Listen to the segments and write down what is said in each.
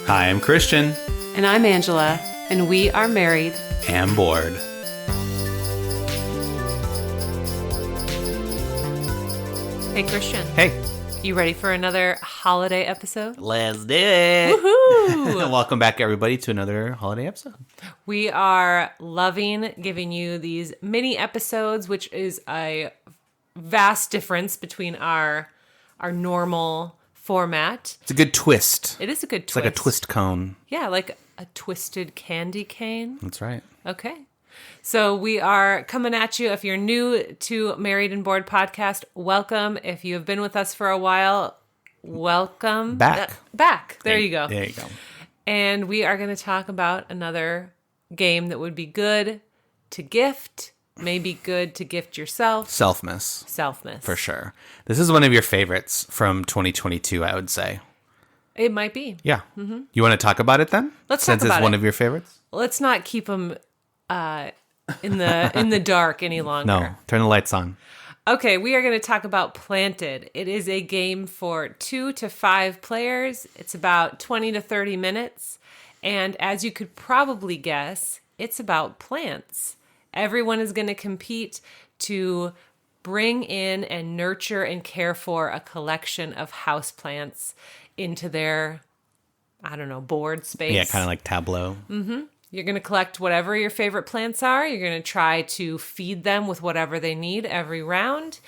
Hi, I'm Christian. And I'm Angela, and we are married And bored. Hey, Christian. Hey. You ready for another holiday episode? Let's do it. Woohoo! Welcome back, everybody, to another holiday episode. We are loving giving you these mini episodes, which is a vast difference between our normal format. It's a good twist. It is a good It's twist. like a twist cone. Yeah, like a twisted candy cane. That's right. Okay. So we are coming at you. If you're new to Married and Bored podcast, welcome. If you have been with us for a while, welcome. Back. Back. There you go. There you go. And we are going to talk about another game that would be good to gift, maybe good to gift yourself. Self-miss. Self-miss. For sure. This is one of your favorites from 2022, I would say. It might be. Yeah. Mm-hmm. You want to talk about it then? Let's Since talk about it's one it. of your favorites? Let's not keep them in the dark any longer. No. Turn the lights on. Okay, we are going to talk about Planted. It is a game for 2 to 5 players. It's about 20 to 30 minutes. And as you could probably guess, it's about plants. Everyone is going to compete to bring in and nurture and care for a collection of houseplants into their, board space. Yeah, kind of like Tableau. You're going to collect whatever your favorite plants are. You're going to try to feed them with whatever they need every round.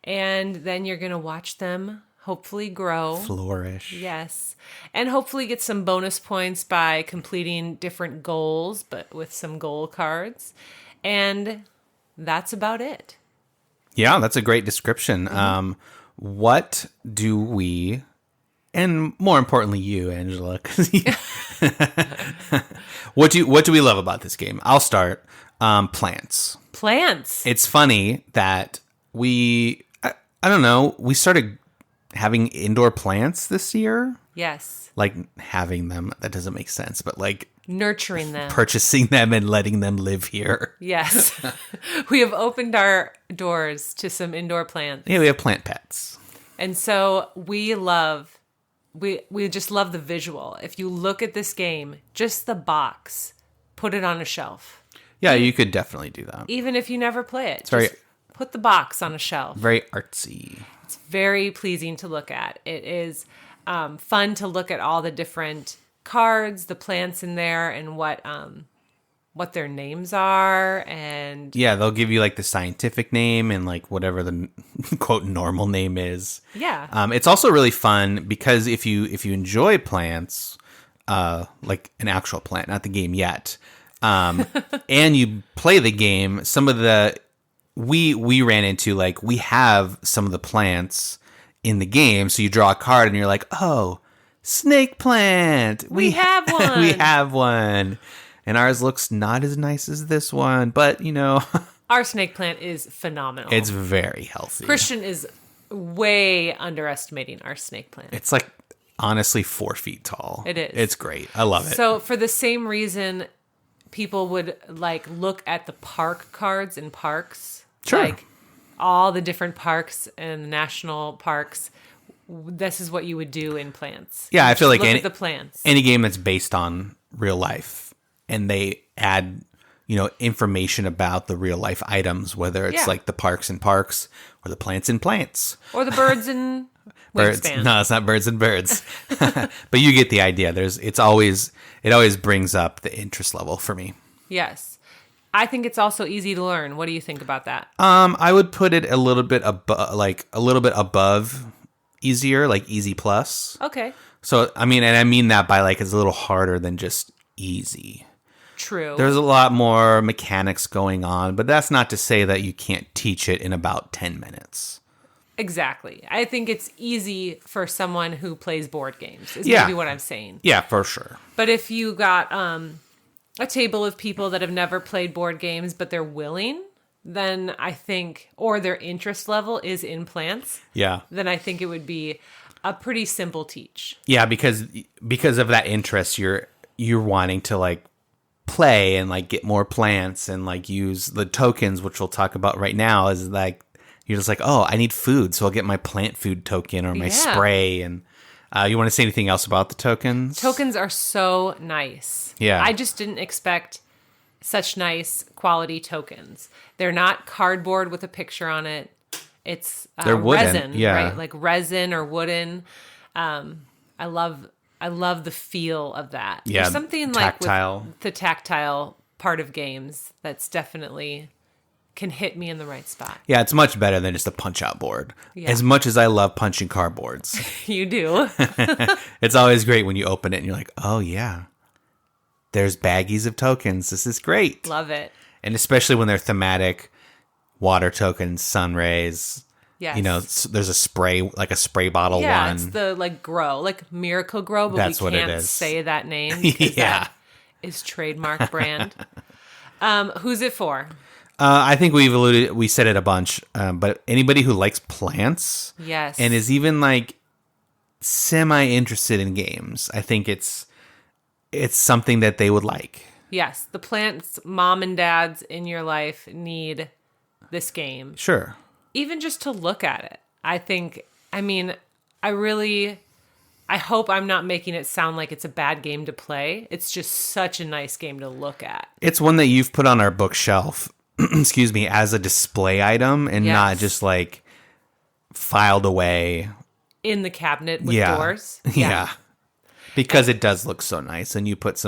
And then you're going to watch them hopefully grow. Flourish. Yes. And hopefully get some bonus points by completing different goals, but with some goal cards. And that's about it. Yeah, that's a great description. What do we, and more importantly, you, Angela, 'cause what do we love about this game? I'll start. Plants. Plants. It's funny that I don't know, we started having indoor plants this year. Yes. Like having them, that doesn't make sense, but like Nurturing them. purchasing them and letting them live here. Yes. We have opened our doors to some indoor plants. Yeah, we have plant pets. And so we just love the visual. If you look at this game, just the box, put it on a shelf. Yeah, you could definitely do that. Even if you never play it, very- just put the box on a shelf. Very artsy. It's very pleasing to look at. It is fun to look at all the different cards, the plants in there, and what their names are. And Yeah, they'll give you like the scientific name and like whatever the quote normal name is. yeah, It's also really fun because if you enjoy plants, like an actual plant, not the game yet, and you play the game, some of the we ran into like we have some of the plants in the game, so you draw a card and you're like, oh, snake plant. We have one. We have one. And ours looks not as nice as this one, but our snake plant is phenomenal. it's very healthy. Christian is way underestimating our snake plant. It's like honestly 4 feet tall. It is. It's great. I love it. So for the same reason, people would like look at the park cards in parks. Sure. Like all the different parks and national parks. This is what you would do in plants. Yeah, I feel like Look any at the plants. any game that's based on real life and they add, information about the real life items, whether it's Yeah. like the parks and parks or the plants and plants. Or the birds in Birds. Wingspan. No, it's not birds and birds. But you get the idea. It always brings up the interest level for me. Yes. I think it's also easy to learn. What do you think about that? I would put it a little bit above easier, like easy plus. Okay. So, I mean that by like it's a little harder than just easy. True. There's a lot more mechanics going on, but that's not to say that you can't teach it in about 10 minutes. Exactly. I think it's easy for someone who plays board games, is Yeah. maybe what I'm saying. Yeah, for sure. But if you got a table of people that have never played board games, but they're willing, then I think, or their interest level is in plants, Yeah. then I think it would be a pretty simple teach. Yeah, because of that interest, you're wanting to like play and like get more plants and like use the tokens, which we'll talk about right now, is like you're just like, oh, I need food, so I'll get my plant food token or my Yeah. spray, and You want to say anything else about the tokens? Tokens are so nice. Yeah. I just didn't expect such nice quality tokens. They're not cardboard with a picture on it. It's They're wooden, resin, yeah. right? Like resin or wooden. I love the feel of that. Yeah, There's something tactile. like with the tactile part of games that's definitely can hit me in the right spot. Yeah, it's much better than just a punch-out board. Yeah. As much as I love punching cardboards, You do. it's always great when you open it and you're like, oh, yeah, there's baggies of tokens. This is great. Love it. And especially when they're thematic, water tokens, sun rays. Yes. You know, there's a spray, like a spray bottle Yeah, one. it's the like grow, like Miracle Grow, but That's we what it can't is. say that name because Yeah. that is trademark brand. Who's it for? I think we said it a bunch, but anybody who likes plants Yes. and is even like semi-interested in games, I think it's something that they would like. Yes, the plants mom and dads in your life need this game. Sure. Even just to look at it. I hope I'm not making it sound like it's a bad game to play. It's just such a nice game to look at. It's one that you've put on our bookshelf, excuse me, as a display item and Yes. not just like filed away. In the cabinet with Yeah. doors. Yeah. Because it does look so nice. And you put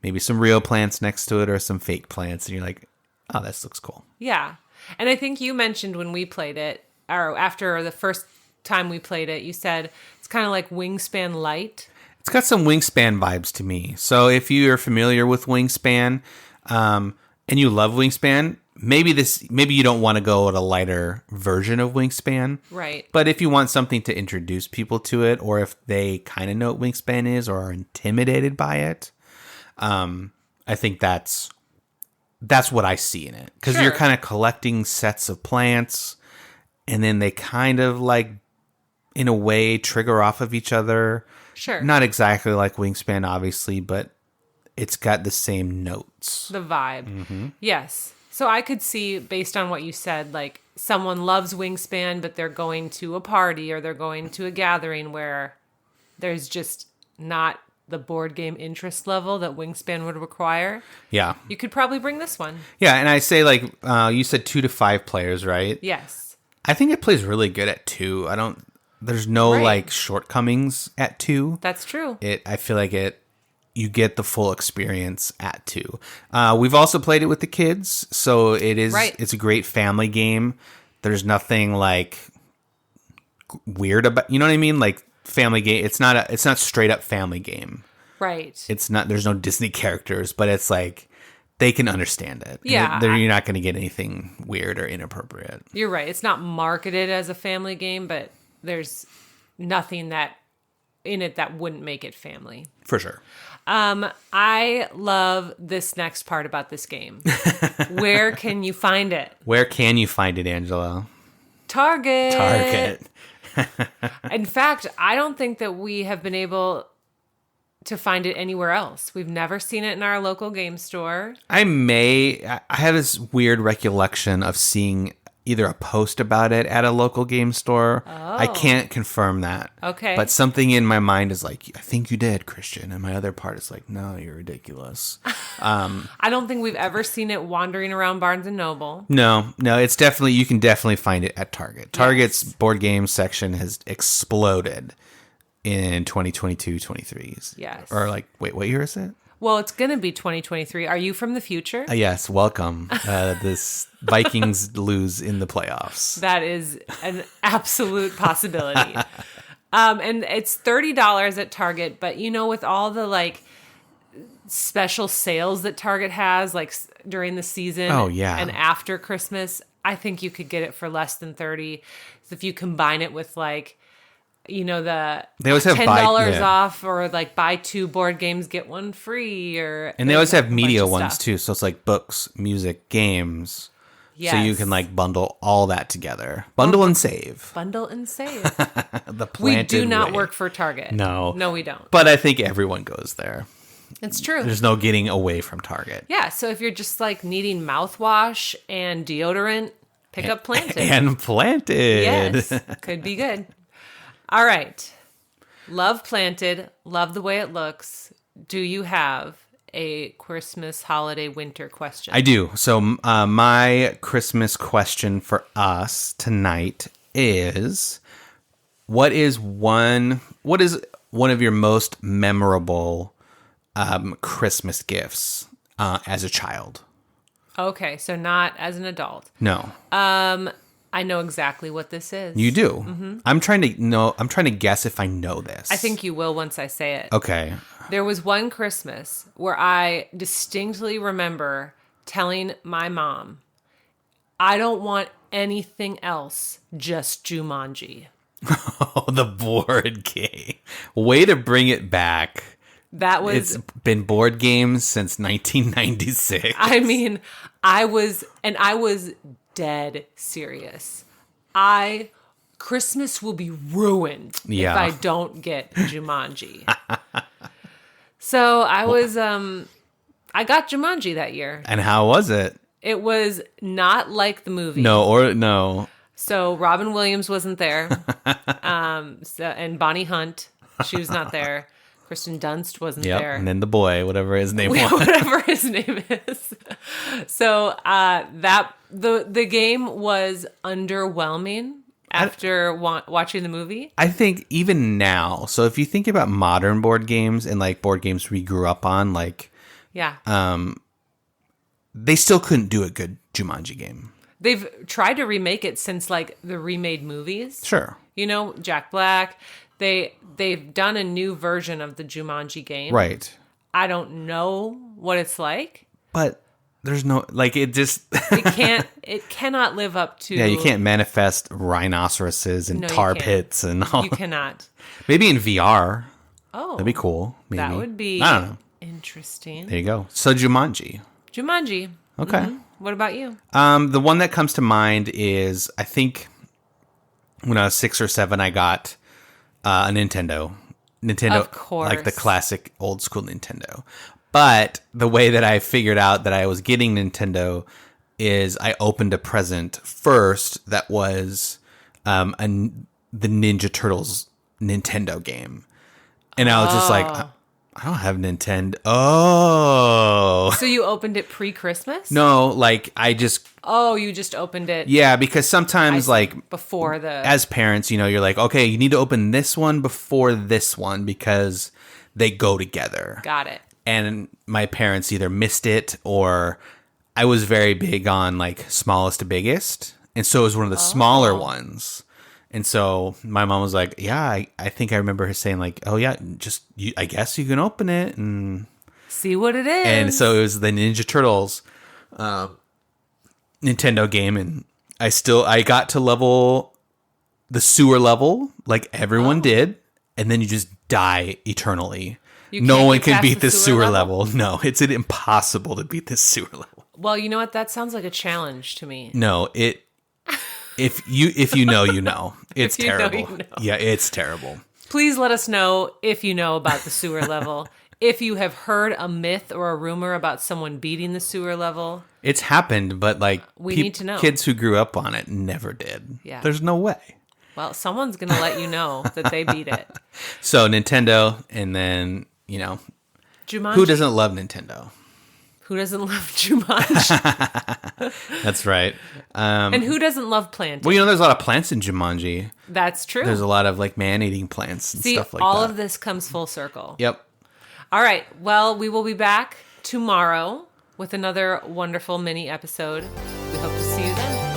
maybe some real plants next to it or some fake plants. And you're like, oh, this looks cool. Yeah. And I think you mentioned when we played it, or after the first time we played it, you said it's kind of like Wingspan Light. It's got some Wingspan vibes to me. So if you're familiar with Wingspan and you love Wingspan, maybe you don't want to go at a lighter version of Wingspan. Right. But if you want something to introduce people to it, or if they kind of know what Wingspan is or are intimidated by it, I think that's what I see in it. Because Sure. you're kind of collecting sets of plants, and then they kind of like, in a way, trigger off of each other. Sure. Not exactly like Wingspan, obviously, but it's got the same notes. The vibe. Yes. So I could see, based on what you said, like someone loves Wingspan, but they're going to a party or they're going to a gathering where there's just not the board game interest level that Wingspan would require. Yeah. You could probably bring this one. Yeah, and I say like, you said 2 to 5 players, right? Yes. I think it plays really good at 2. There's no Right. like shortcomings at 2. That's true. I feel like you get the full experience at 2. We've also played it with the kids, so Right. it's a great family game. There's nothing like weird about, you know what I mean? Like family game. It's not straight up family game. Right. There's no Disney characters, but it's like they can understand it. And Yeah. you're not going to get anything weird or inappropriate. You're right. It's not marketed as a family game, but there's nothing that in it that wouldn't make it family. For sure. I love this next part about this game. Where can you find it? Where can you find it, Angela? Target. In fact, I don't think that we have been able to find it anywhere else. We've never seen it in our local game store. I have this weird recollection of seeing either a post about it at a local game store. I can't confirm that. Okay. But something in my mind is like, I think you did, Christian. And my other part is like, no, you're ridiculous. I don't think we've ever seen it wandering around Barnes & Noble. No, you can definitely find it at Target. Target's board game section has exploded in 2022-23. Yes. Or like, wait, what year is it? Well, it's going to be 2023. Are you from the future? Yes, welcome. This Vikings lose in the playoffs. That is an absolute possibility. And it's $30 at Target, but with all the like special sales that Target has, like during the season and after Christmas, I think you could get it for less than $30. So if you combine it with like, they always have $10 off, or like buy 2 board games, get 1 free, and they always have media bunch of ones stuff. too. So it's like books, music, games. Yes. So you can like bundle all that together. Bundle and save. Bundle and save. The We planted do not way. work for Target. No, we don't. But I think everyone goes there. It's true. There's no getting away from Target. Yeah, so if you're just like needing mouthwash and deodorant, pick up Planted. And planted. Yes, could be good. All right. Love Planted. Love the way it looks. Do you have a Christmas, holiday, winter question? I do. So my Christmas question for us tonight is, what is one of your most memorable Christmas gifts as a child? Okay, so not as an adult. No. I know exactly what this is. You do. Mm-hmm. I'm trying to guess if I know this. I think you will once I say it. Okay. There was one Christmas where I distinctly remember telling my mom, I don't want anything else, just Jumanji. Oh, the board game. Way to bring it back. That was... It's been board games since 1996. I mean, I was dead serious. Christmas will be ruined if I don't get Jumanji. So I got Jumanji that year. And how was it? It was not like the movie. No. So Robin Williams wasn't there. And Bonnie Hunt, she was not there. Kristen Dunst wasn't there. And then the boy, whatever his name was. Whatever his name is. So the game was underwhelming after watching the movie. I think even now, so if you think about modern board games and like board games we grew up on, like they still couldn't do a good Jumanji game. They've tried to remake it since like the remade movies. Sure. You know, Jack Black. They've done a new version of the Jumanji game. Right. I don't know what it's like. But there's no, like, it just... it cannot live up to... Yeah, you can't manifest rhinoceroses and tar pits and all. You cannot. Maybe in VR. Oh. That'd be cool. Maybe. That would be... I don't know. Interesting. There you go. So Jumanji. Jumanji. Okay. Mm-hmm. What about you? The one that comes to mind is, I think when I was 6 or 7, I got a Nintendo. Of course. Like the classic old school Nintendo. But the way that I figured out that I was getting Nintendo is I opened a present first that was the Ninja Turtles Nintendo game. And I was just like, I don't have Nintendo. Oh. So you opened it pre-Christmas? No, like I just... Oh, you just opened it. Yeah, because sometimes like... Before the... As parents, you know, you're like, okay, you need to open this one before this one because they go together. Got it. And my parents either missed it or I was very big on like smallest to biggest. And so it was one of the smaller ones. And so my mom was like, yeah, I think I remember her saying like, oh yeah, I guess you can open it and see what it is. And so it was the Ninja Turtles Nintendo game. And I got to the sewer level like everyone did. And then you just die eternally. No one can beat the sewer level. No, it's impossible to beat the sewer level. Well, you know what? That sounds like a challenge to me. No, if you know, you know. It's terrible. You know. Yeah, it's terrible. Please let us know if you know about the sewer level. If you have heard a myth or a rumor about someone beating the sewer level. It's happened, but like we need to know. Kids who grew up on it never did. Yeah. There's no way. Well, someone's going to let you know that they beat it. So Nintendo, and then, you know, Jumanji. Who doesn't love Nintendo? Who doesn't love Jumanji? That's right. And who doesn't love planting? Well, you know, there's a lot of plants in Jumanji. That's true. There's a lot of like man-eating plants and stuff like that. All of this comes full circle. Yep. All right. Well, we will be back tomorrow with another wonderful mini episode. We hope to see you then.